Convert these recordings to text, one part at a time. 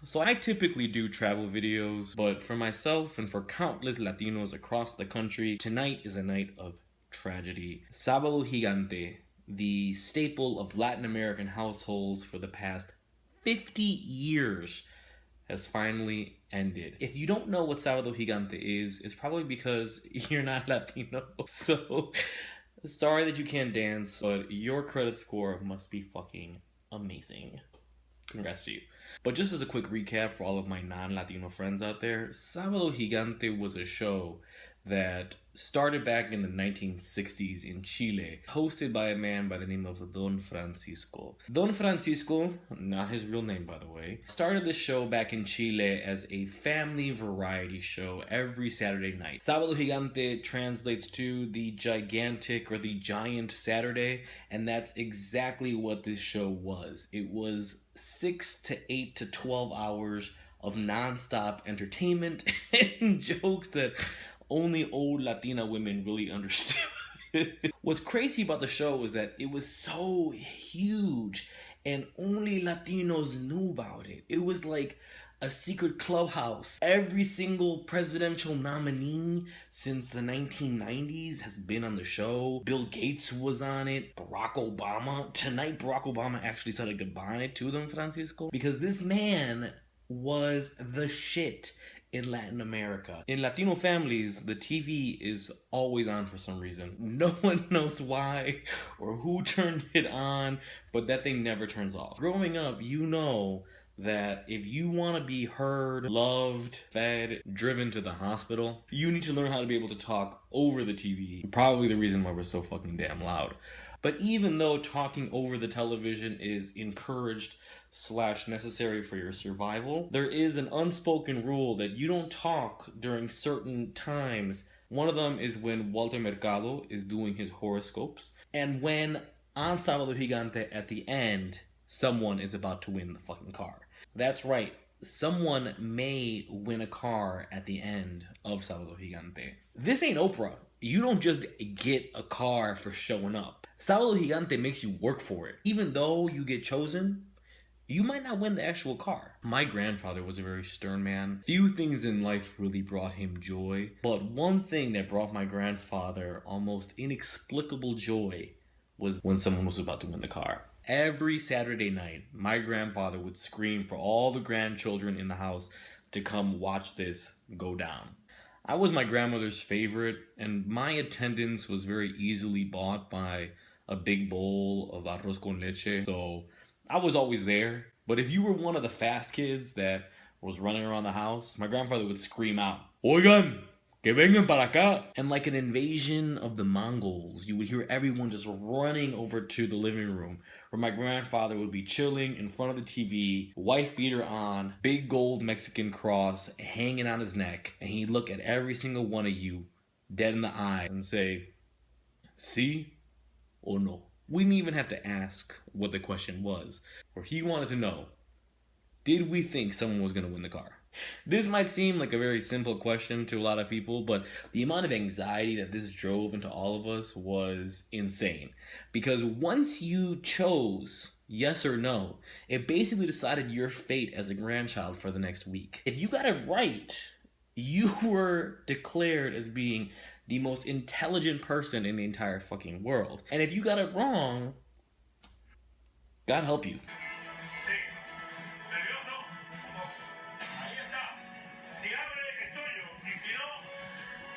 So I typically do travel videos, but for myself and for countless Latinos across the country, tonight is a night of tragedy. Sabado Gigante, the staple of Latin American households for the past 50 years, has finally ended. If you don't know what Sabado Gigante is, it's probably because you're not Latino. So, sorry that you can't dance, but your credit score must be fucking amazing. Congrats to you. But just as a quick recap for all of my non-Latino friends out there, Sabado Gigante was a show that started back in the 1960s in Chile, hosted by a man by the name of Don Francisco. Don Francisco, not his real name by the way, started this show back in Chile as a family variety show every Saturday night. Sabado Gigante translates to the gigantic or the giant Saturday, and that's exactly what this show was. It was 6 to 8 to 12 hours of non-stop entertainment and jokes that only old Latina women really understood. What's crazy about the show is that it was so huge and only Latinos knew about it. It was like a secret clubhouse. Every single presidential nominee since the 1990s has been on the show. Bill Gates was on it. Barack Obama. Tonight, Barack Obama actually said a goodbye to Don Francisco because this man was the shit in Latin America. In Latino families, the TV is always on for some reason. No one knows why or who turned it on, but that thing never turns off. Growing up, you know that if you want to be heard, loved, fed, driven to the hospital, you need to learn how to be able to talk over the TV. Probably the reason why we're so fucking damn loud. But even though talking over the television is encouraged / necessary for your survival, there is an unspoken rule that you don't talk during certain times. One of them is when Walter Mercado is doing his horoscopes, and when on Sabado Gigante at the end, someone is about to win the fucking car. That's right, someone may win a car at the end of Sabado Gigante. This ain't Oprah. You don't just get a car for showing up. Sabado Gigante makes you work for it. Even though you get chosen, you might not win the actual car. My grandfather was a very stern man. Few things in life really brought him joy, but one thing that brought my grandfather almost inexplicable joy was when someone was about to win the car. Every Saturday night, my grandfather would scream for all the grandchildren in the house to come watch this go down. I was my grandmother's favorite, and my attendance was very easily bought by a big bowl of arroz con leche, so I was always there. But if you were one of the fast kids that was running around the house, my grandfather would scream out, "Oigan, que vengan para acá!" And like an invasion of the Mongols, you would hear everyone just running over to the living room, where my grandfather would be chilling in front of the TV, wife beater on, big gold Mexican cross hanging on his neck, and he'd look at every single one of you dead in the eyes and say, "Sí or no?" We didn't even have to ask what the question was, for he wanted to know, did we think someone was going to win the car? This might seem like a very simple question to a lot of people, but the amount of anxiety that this drove into all of us was insane. Because once you chose yes or no, it basically decided your fate as a grandchild for the next week. If you got it right, you were declared as being the most intelligent person in the entire fucking world. And if you got it wrong, God help you.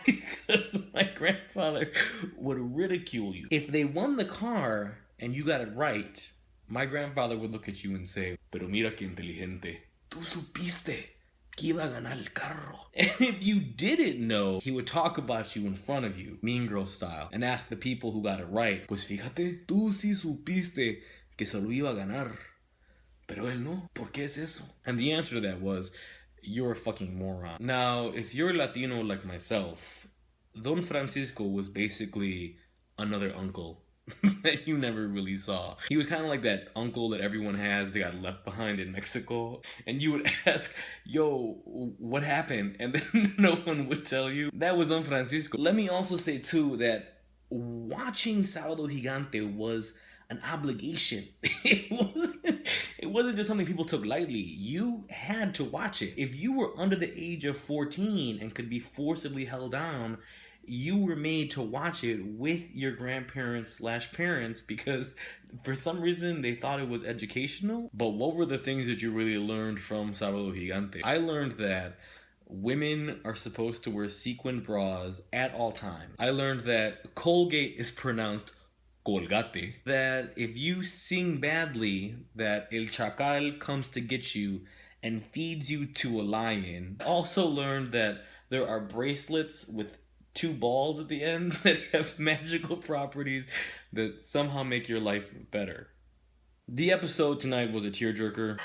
Because my grandfather would ridicule you. If they won the car and you got it right, my grandfather would look at you and say, "Pero mira que inteligente. Tú supiste que iba a ganar el carro." And if you didn't know, he would talk about you in front of you, Mean Girl style, and ask the people who got it right, "Pues fíjate, tú sí supiste que se lo iba a ganar. Pero él no. ¿Por qué es eso?" And the answer to that was, "You're a fucking moron." Now, if you're Latino like myself, Don Francisco was basically another uncle that you never really saw. He was kind of like that uncle that everyone has that got left behind in Mexico. And you would ask, "Yo, what happened?" And then no one would tell you. That was Don Francisco. Let me also say too that watching Sabado Gigante was an obligation. It wasn't just something people took lightly. You had to watch it. If you were under the age of 14 and could be forcibly held down, you were made to watch it with your grandparents slash parents because for some reason they thought it was educational. But what were the things that you really learned from Sabado Gigante? I learned that women are supposed to wear sequin bras at all times. I learned that Colgate is pronounced Colgate. That if you sing badly, that El Chacal comes to get you and feeds you to a lion. I also learned that there are bracelets with 2 balls at the end that have magical properties that somehow make your life better. The episode tonight was a tearjerker.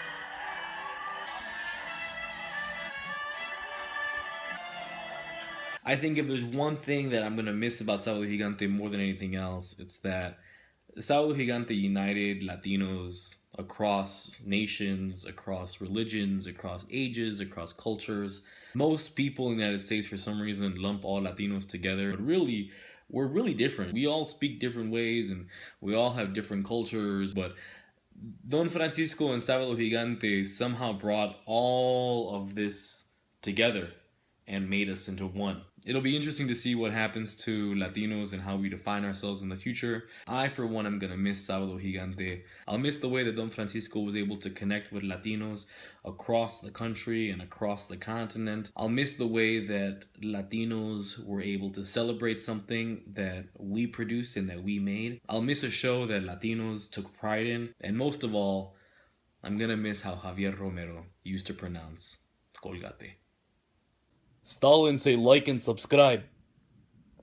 I think if there's one thing that I'm going to miss about Sabado Gigante more than anything else, it's that Sabado Gigante united Latinos across nations, across religions, across ages, across cultures. Most people in the United States, for some reason, lump all Latinos together, but really, we're really different. We all speak different ways and we all have different cultures, but Don Francisco and Sabado Gigante somehow brought all of this together and made us into one. It'll be interesting to see what happens to Latinos and how we define ourselves in the future. I, for one, am gonna miss Sabado Gigante. I'll miss the way that Don Francisco was able to connect with Latinos across the country and across the continent. I'll miss the way that Latinos were able to celebrate something that we produced and that we made. I'll miss a show that Latinos took pride in. And most of all, I'm gonna miss how Javier Romero used to pronounce Colgate. Stalin, say like and subscribe.